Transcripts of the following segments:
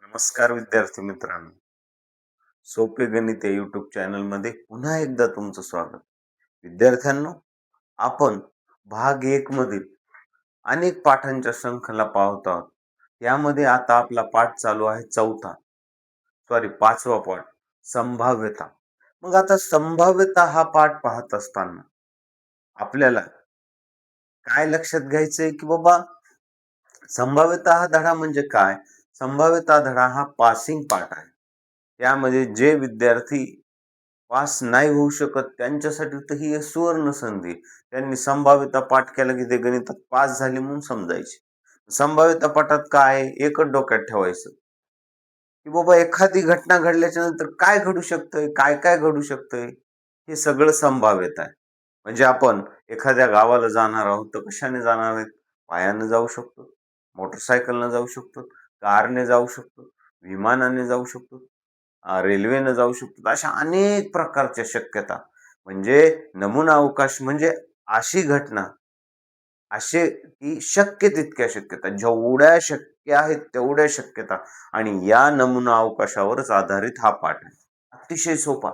नमस्कार विद्यार्थी मित्रांनो. सोपे गणित या युट्यूब चॅनल मध्ये पुन्हा एकदा तुमचं स्वागत. विद्यार्थ्यांनो, आपण भाग 1 मधील अनेक पाठांच्या शृंखला पाहत आहोत. यामध्ये आता आपला पाठ चालू आहे पाचवा पाठ, संभाव्यता. मग आता संभाव्यता हा पाठ पाहत असताना आपल्याला काय लक्षात घ्यायचंय की बाबा, संभाव्यता हा धडा म्हणजे काय? संभाव्यता धडा हा पासिंग पाठ आहे. त्यामध्ये जे विद्यार्थी पास नाही होऊ शकत त्यांच्यासाठी तर ही सुवर्ण संधी. त्यांनी संभाव्यता पाठ केला की ते गणितात पास झाले म्हणून समजायचे. संभाव्यता पाठात काय एकच डोक्यात ठेवायचं की बाबा, एखादी घटना घडल्याच्या नंतर काय घडू शकतंय, काय काय घडू शकतंय, हे सगळं संभाव्यता आहे. म्हणजे आपण एखाद्या गावाला जाणार आहोत तर कशाने जाणार आहेत? पायाने जाऊ शकतो, मोटरसायकलने जाऊ शकतो, कारने जाऊ शकतो, विमानाने जाऊ शकतो, रेल्वेने जाऊ शकतो. अशा अनेक प्रकारच्या शक्यता. म्हणजे नमुना अवकाश म्हणजे अशी घटना, असे की शक्य तितक्या शक्यता, जेवढ्या शक्य आहेत तेवढ्या शक्यता, आणि या नमुना अवकाशावरच आधारित हा पाठ आहे. अतिशय सोपा.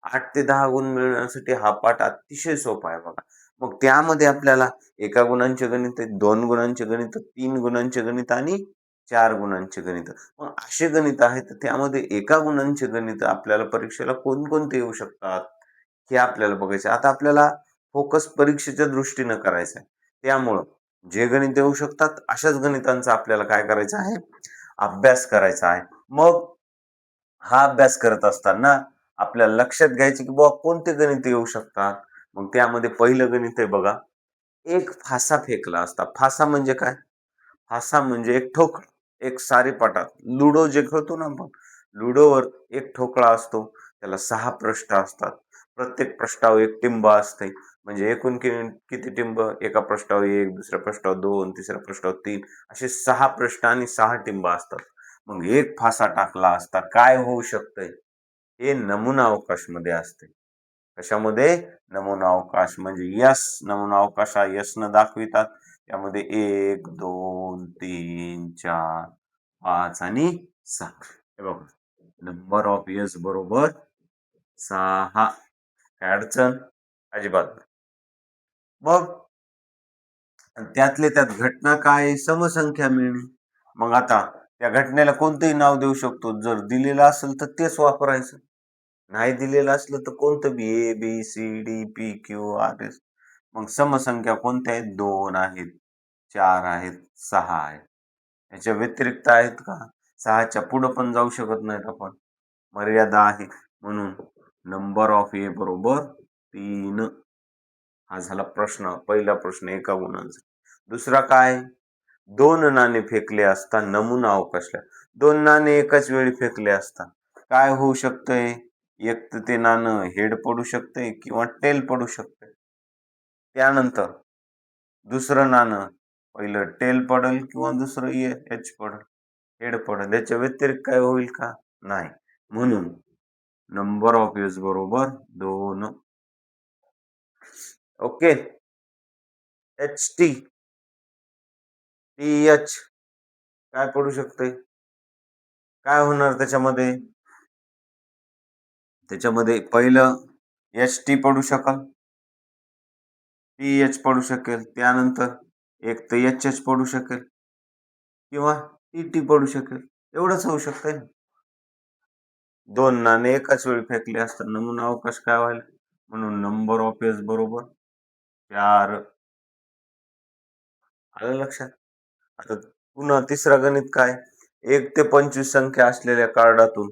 8 ते 10 गुण मिळवण्यासाठी हा पाठ अतिशय सोपा आहे बघा. मग त्यामध्ये आपल्याला एका गुणांचे गणित, 2 गुणांचे गणित, 3 गुणांचे गणित आणि 4 गुणांचे गणित. मग असे गणित आहेत, त्यामध्ये एका गुणांचे गणित आपल्याला परीक्षेला कोणकोणते येऊ शकतात हे आपल्याला बघायचं. आता आपल्याला फोकस परीक्षेच्या दृष्टीने करायचा आहे. त्यामुळं जे गणित येऊ शकतात अशाच गणितांचा आपल्याला काय करायचं आहे? अभ्यास करायचा आहे. मग हा अभ्यास करत असताना आपल्याला लक्षात घ्यायचं की बाबा, कोणते गणित येऊ शकतात. मग त्यामध्ये पहिलं गणित आहे बघा, एक फासा फेकला असता. फासा म्हणजे काय? फासा म्हणजे एक ठोकळा. एक सारीपाटात लुडो जे खेळतो ना आपण, लुडोवर एक ठोकळा असतो, त्याला 6 पृष्ठ असतात. प्रत्येक पृष्ठावर एक टिंब असते. म्हणजे एकूण किती टिंब? एका पृष्ठावर 1, दुसऱ्या पृष्ठावर 2, तिसऱ्या पृष्ठावर 3, असे 6 पृष्ठ आणि 6 टिंब असतात. मग एक फासा टाकला असता काय होऊ शकतंय? हे नमुना अवकाश मध्ये असते. कशामध्ये? नमुना अवकाश. म्हणजे यस, नमुना अवकाश हा यस न दाखवितात. त्यामध्ये 1, 2, 3, 4, 5 आणि 6. हे बघा, नंबर ऑफ यस बरोबर 6. काय अडचण? अजिबात नाही. मग त्यातले त्यात घटना काय? समसंख्या मिळणे. मग आता त्या घटनेला कोणतंही नाव देऊ शकतो. जर दिलेलं असेल तर तेच वापरायचं, नाही दिलेलं असलं तर कोणतं बी, A B C D P Q R S. मग समसंख्या कोणत्या आहेत? 2 आहेत, 4 आहेत, 6 आहेत. याच्या व्यतिरिक्त आहेत का? 6च्या पुढे पण जाऊ शकत नाहीत आपण, मर्यादा आहे. म्हणून नंबर ऑफ ए बरोबर 3. हा झाला प्रश्न, पहिला प्रश्न एका गुणांचा. दुसरा काय? 2 नाणे फेकले असता नमुना अवकाशला. 2 नाणे एकाच वेळी फेकले असता काय होऊ शकतंय? एक तर ते नाणं हेड पडू शकतंय किंवा टेल पडू शकतंय. त्यानंतर दुसरं नाणं पहिलं टेल पडल किंवा दुसरं एच पडल, हेड पडल. याच्या व्यतिरिक्त काय होईल का? नाही. म्हणून नंबर ऑफ एज बरोबर 2. Okay. H T T H काय पडू शकते? काय होणार त्याच्यामध्ये? त्याच्यामध्ये पहिलं एच टी पडू शकल, टी एच पडू शकेल, त्यानंतर एक तर एच एच पडू शकेल किंवा टी टी पडू शकेल. एवढंच होऊ शकतंय ना. 2 नाणे एकाच वेळी फेकले असतात, नमुना अवकाश काय व्हायला? म्हणून नंबर ऑफ एज बरोबर 4. आलं लक्षात? आता पुन्हा तिसरा गणित काय? 1 ते 25 संख्या असलेल्या कार्डातून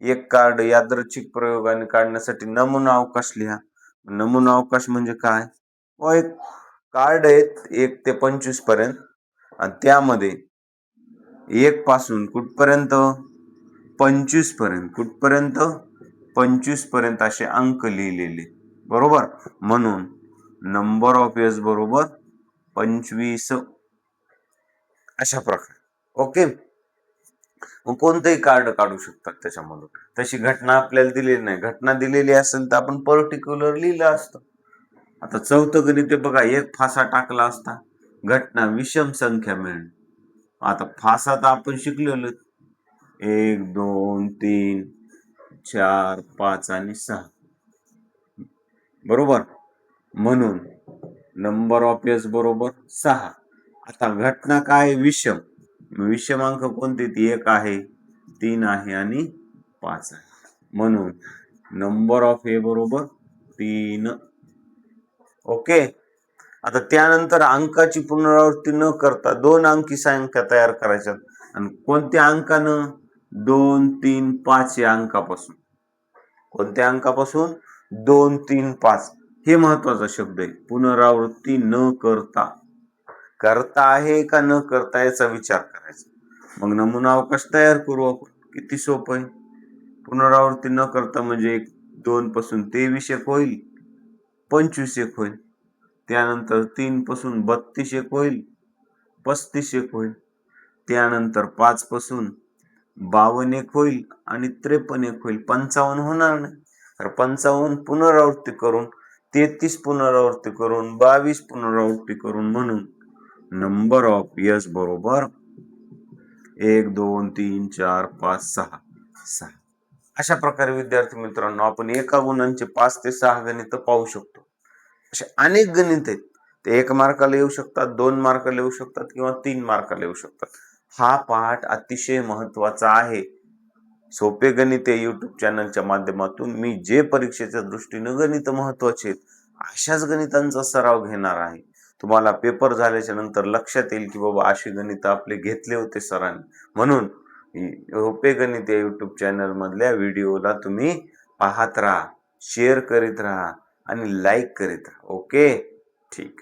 एक कार्ड यादृच्छिक प्रयोगाने काढण्यासाठी नमुना अवकाश लिहा. नमुना अवकाश म्हणजे काय? एक कार्ड आहेत 1 ते 25 पर्यंत, आणि त्यामध्ये 1 पासून कुठपर्यंत? 25 पर्यंत. कुठपर्यंत? 25 पर्यंत असे अंक लिहिलेले, बरोबर. म्हणून नंबर ऑफ एज बरोबर 25. अशा प्रकारे. ओके. मग कोणतंही कार्ड काढू शकतात त्याच्यामधून. तशी घटना आपल्याला दिलेली नाही. घटना दिलेली असेल तर आपण पर्टिक्युलर लिहिलं असतं. आता चौथं गणित बघा, एक फासा टाकला असता घटना विषम संख्या मिळणे. आता फासा तर आपण शिकलेलो, 1 2 3 4 5 आणि 6 बरोबर. म्हणून नंबर ऑफ एस बरोबर 6. आता घटना काय विषम. विषमांक कोणते? ती 1 आहे, 3 आहे आणि 5 आहे. म्हणून नंबर ऑफ ए बरोबर 3. ओके. आता त्यानंतर अंकाची पुनरावृत्ती न करता 2 अंकी संख्या तयार करायच्या. आणि कोणत्या अंकानं? 2 3 5 या अंकापासून. कोणत्या अंकापासून? 2 3 5. हे महत्वाचा शब्द आहे. पुनरावृत्ती न करता. करता आहे का न करता याचा विचार करायचा. मग नमुना अवकाश तयार करू आपण. किती सोपं आहे. पुनरावृत्ती न करता म्हणजे 2 पासून 23 एक होईल, 25 एक होईल. त्यानंतर 3 पासून 32 एक होईल, 35 एक होईल. त्यानंतर 5 पासून 52 एक होईल आणि 53 एक होईल. 55 होणार नाही. तर 55 पुनरावृत्ती करून, 33 पुनरावृत्ती करून, 22 पुनरावृत्ती करून, म्हणून नंबर ऑफ एस बरोबर 1 2 3 4 5 6. अशा प्रकारे विद्यार्थी मित्रांनो आपण एका गुणांचे 5 ते 6 गणित पाहू शकतो. असे अनेक गणित आहेत. ते 1 मार्काला येऊ शकतात, 2 मार्काला येऊ शकतात किंवा 3 मार्काला येऊ शकतात. हा पाठ अतिशय महत्वाचा आहे. सोपे गणित आहे युट्यूब चॅनलच्या माध्यमातून मी जे परीक्षेच्या दृष्टीने गणित महत्वाचे आहेत अशाच गणितांचा सराव घेणार आहे. तुम्हाला पेपर झाल्याच्या नंतर लक्षात येईल की बाबा अशी गणित आपले घेतले होते सरांनी. म्हणून सोपे गणित या युट्यूब चॅनल मधल्या व्हिडिओला तुम्ही पाहत राहा, शेअर करीत राहा आणि लाईक करीत राहा. ओके, ठीक.